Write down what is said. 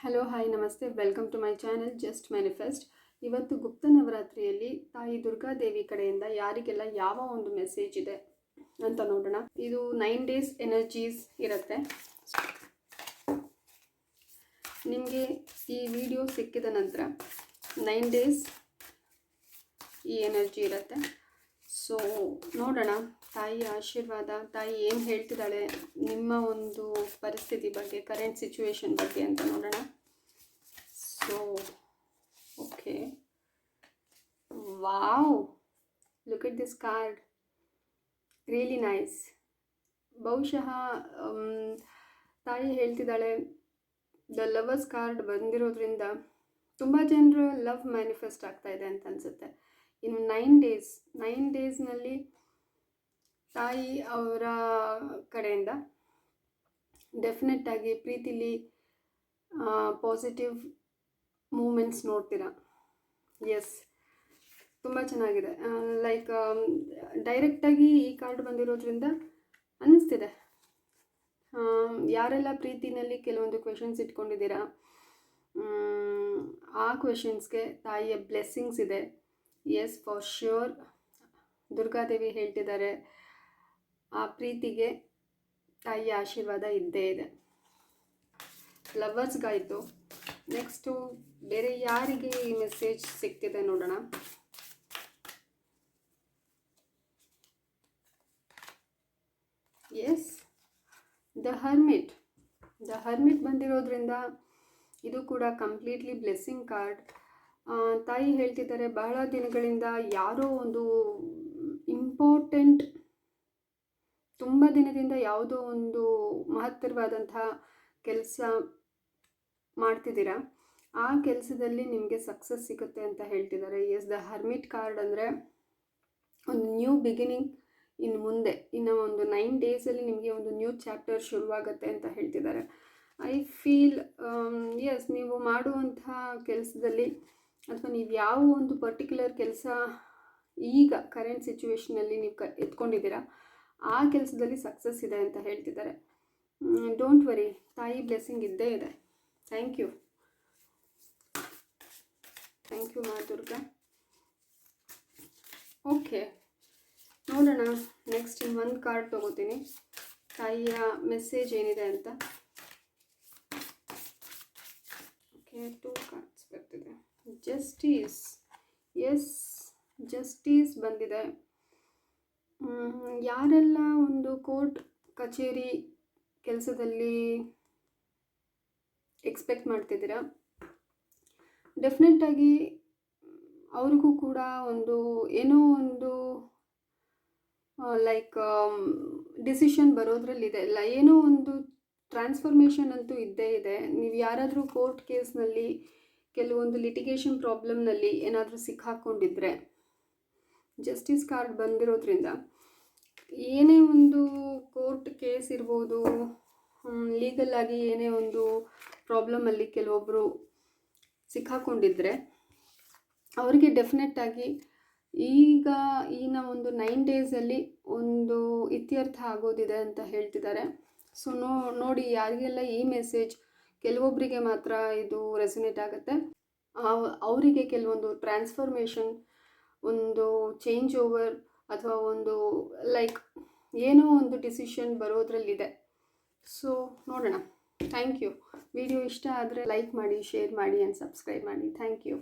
Hello hi ನಮಸ್ತೆ welcome to my channel Just Manifest. ಇವತ್ತು ಗುಪ್ತ ನವರಾತ್ರಿಯಲ್ಲಿ ತಾಯಿ ದುರ್ಗಾದೇವಿ ಕಡೆಯಿಂದ ಯಾರಿಗೆಲ್ಲ ಯಾವ ಒಂದು ಮೆಸೇಜ್ ಇದೆ ಅಂತ ನೋಡೋಣ. ಇದು 9 days ಎನರ್ಜೀಸ್ ಇರುತ್ತೆ. ನಿಮಗೆ ಈ ವಿಡಿಯೋ ಸಿಕ್ಕಿದ ನಂತರ 9 days ಈ ಎನರ್ಜಿ ಇರುತ್ತೆ. ಸೊ ನೋಡೋಣ ತಾಯಿಯ ಆಶೀರ್ವಾದ, ತಾಯಿ ಏನು ಹೇಳ್ತಿದ್ದಾಳೆ ನಿಮ್ಮ ಒಂದು ಪರಿಸ್ಥಿತಿ ಬಗ್ಗೆ, ಕರೆಂಟ್ ಸಿಚುವೇಶನ್ ಬಗ್ಗೆ ಅಂತ ನೋಡೋಣ. So okay, wow, look at this card, really nice. ಬಹುಶಃ ತಾಯಿ ಹೇಳ್ತಿದ್ದಾಳೆ ದ ಲವರ್ಸ್ ಕಾರ್ಡ್ ಬಂದಿರೋದ್ರಿಂದ ತುಂಬ ಜನರ ಲವ್ ಮ್ಯಾನಿಫೆಸ್ಟ್ ಆಗ್ತಾ ಇದೆ ಅಂತ ಅನಿಸುತ್ತೆ. ಇನ್ನು 9 ಡೇಸ್ನಲ್ಲಿ ತಾಯಿ ಅವರ ಕಡೆಯಿಂದ ಡೆಫಿನೆಟ್ಟಾಗಿ ಪ್ರೀತಿಲಿ ಪಾಸಿಟಿವ್ ಮೂಮೆಂಟ್ಸ್ ನೋಡ್ತೀರಾ. ಎಸ್, ತುಂಬ ಚೆನ್ನಾಗಿದೆ. ಲೈಕ್ ಡೈರೆಕ್ಟಾಗಿ ಈ ಕಾರ್ಡ್ ಬಂದಿರೋದ್ರಿಂದ ಅನ್ನಿಸ್ತಿದೆ ಯಾರೆಲ್ಲ ಪ್ರೀತಿನಲ್ಲಿ ಕೆಲವೊಂದು ಕ್ವೆಶನ್ಸ್ ಇಟ್ಕೊಂಡಿದ್ದೀರಾ, ಆ ಕ್ವೆಶನ್ಸ್ಗೆ ತಾಯಿಯ ಬ್ಲೆಸ್ಸಿಂಗ್ಸ್ ಇದೆ. ಎಸ್, ಫಾರ್ ಶ್ಯೂರ್ ದುರ್ಗಾದೇವಿ ಹೇಳ್ತಿದ್ದಾರೆ ಆ ಪ್ರೀತಿಗೆ ತಾಯಿಯ ಆಶೀರ್ವಾದ ಇದ್ದೇ ಇದೆ. ಲವರ್ಸ್ಗಾಯಿತು. ನೆಕ್ಸ್ಟು ಬೇರೆ ಯಾರಿಗೆ ಈ ಮೆಸೇಜ್ ಸಿಗ್ತಿದೆ ನೋಡೋಣ. ಎಸ್, ದ ಹರ್ಮಿಟ್ ಬಂದಿರೋದ್ರಿಂದ ಇದು ಕೂಡ ಕಂಪ್ಲೀಟ್ಲಿ ಬ್ಲೆಸ್ಸಿಂಗ್ ಕಾರ್ಡ್. ತಾಯಿ ಹೇಳ್ತಿದ್ದಾರೆ ಬಹಳ ದಿನಗಳಿಂದ ಯಾರೋ ಒಂದು ಇಂಪಾರ್ಟೆಂಟ್, ತುಂಬ ದಿನದಿಂದ ಯಾವುದೋ ಒಂದು ಮಹತ್ತರವಾದಂತಹ ಕೆಲಸ ಮಾಡ್ತಿದ್ದೀರಾ, ಆ ಕೆಲಸದಲ್ಲಿ ನಿಮಗೆ ಸಕ್ಸಸ್ ಸಿಗುತ್ತೆ ಅಂತ ಹೇಳ್ತಿದ್ದಾರೆ. ಎಸ್, ದ ಹರ್ಮಿಟ್ ಕಾರ್ಡ್ ಅಂದರೆ ಒಂದು ನ್ಯೂ ಬಿಗಿನಿಂಗ್. ಇನ್ನು ಮುಂದೆ ಇನ್ನು ಒಂದು 9 ಡೇಸಲ್ಲಿ ನಿಮಗೆ ಒಂದು ನ್ಯೂ ಚಾಪ್ಟರ್ ಶುರುವಾಗುತ್ತೆ ಅಂತ ಹೇಳ್ತಿದ್ದಾರೆ. ಐ ಫೀಲ್ ಎಸ್, ನೀವು ಮಾಡುವಂಥ ಕೆಲಸದಲ್ಲಿ ಅಥವಾ ನೀವು ಯಾವ ಒಂದು ಪರ್ಟಿಕ್ಯುಲರ್ ಕೆಲಸ ಈಗ ಕರೆಂಟ್ ಸಿಚುವೇಷನಲ್ಲಿ ನೀವು ಎತ್ಕೊಂಡಿದ್ದೀರಾ, ಆ ಕೆಲಸದಲ್ಲಿ ಸಕ್ಸಸ್ ಇದೆ ಅಂತ ಹೇಳ್ತಿದ್ದಾರೆ. ಡೋಂಟ್ ವರಿ, ತಾಯಿ ಬ್ಲೆಸ್ಸಿಂಗ್ ಇದ್ದೇ ಇದೆ. ಥ್ಯಾಂಕ್ ಯು ಮಾ ದುರ್ಗಾ. ಓಕೆ, ನೋಡೋಣ ನೆಕ್ಸ್ಟ್ ಇನ್ನೊಂದು ಕಾರ್ಡ್ ತೊಗೋತೀನಿ, ತಾಯಿಯ ಮೆಸೇಜ್ ಏನಿದೆ ಅಂತ. ಓಕೆ, 2 ಕಾರ್ಡ್ಸ್ ಬರ್ತಿದೆ. ಜಸ್ಟಿಸ್. ಎಸ್, ಜಸ್ಟಿಸ್ ಬಂದಿದೆ. ಯಾರೆಲ್ಲ ಒಂದು ಕೋರ್ಟ್ ಕಚೇರಿ ಕೆಲಸದಲ್ಲಿ ಎಕ್ಸ್ಪೆಕ್ಟ್ ಮಾಡ್ತಿದ್ದೀರಾ, ಡೆಫಿನೆಟ್ಟಾಗಿ ಅವ್ರಿಗೂ ಕೂಡ ಒಂದು ಏನೋ ಒಂದು ಲೈಕ್ ಡಿಸಿಷನ್ ಬರೋದ್ರಲ್ಲಿದೆ. ಏನೋ ಒಂದು ಟ್ರಾನ್ಸ್ಫಾರ್ಮೇಷನ್ ಅಂತೂ ಇದ್ದೇ ಇದೆ. ನೀವು ಯಾರಾದರೂ ಕೋರ್ಟ್ ಕೇಸ್ನಲ್ಲಿ ಕೆಲವೊಂದು ಲಿಟಿಗೇಷನ್ ಪ್ರಾಬ್ಲಮ್ನಲ್ಲಿ ಏನಾದರೂ ಸಿಕ್ಕಾಕೊಂಡಿದ್ರೆ, ಜಸ್ಟಿಸ್ ಕಾರ್ಡ್ ಬಂದಿರೋದ್ರಿಂದ ಏನೇ ಒಂದು ಕೋರ್ಟ್ ಕೇಸ್ ಇರ್ಬೋದು, ಲೀಗಲ್ಲಾಗಿ ಏನೇ ಒಂದು ಪ್ರಾಬ್ಲಮಲ್ಲಿ ಕೆಲವೊಬ್ಬರು ಸಿಕ್ಕಾಕೊಂಡಿದ್ರೆ ಅವರಿಗೆ ಡೆಫಿನೆಟ್ಟಾಗಿ ಈಗ ಒಂದು 9 ಡೇಸಲ್ಲಿ ಒಂದು ಇತ್ಯರ್ಥ ಆಗೋದಿದೆ ಅಂತ ಹೇಳ್ತಿದ್ದಾರೆ. ಸೊ ನೋಡಿ ಯಾರಿಗೆಲ್ಲ ಈ ಮೆಸೇಜ್, ಕೆಲವೊಬ್ಬರಿಗೆ ಮಾತ್ರ ಇದು ರೆಸೊನೇಟ್ ಆಗುತ್ತೆ. ಅವರಿಗೆ ಕೆಲವೊಂದು ಟ್ರಾನ್ಸ್ಫಾರ್ಮೇಷನ್, ಒಂದು ಚೇಂಜ್ ಓವರ್ ಅಥವಾ ಒಂದು ಲೈಕ್ ಏನೋ ಒಂದು ಡಿಸಿಷನ್ ಬರೋದ್ರಲ್ಲಿದೆ. ಸೊ ನೋಡೋಣ. Thank you. ವಿಡಿಯೋ ಇಷ್ಟ ಆದರೆ ಲೈಕ್ ಮಾಡಿ, ಶೇರ್ ಮಾಡಿ ಆ್ಯಂಡ್ ಸಬ್ಸ್ಕ್ರೈಬ್ ಮಾಡಿ. Thank you.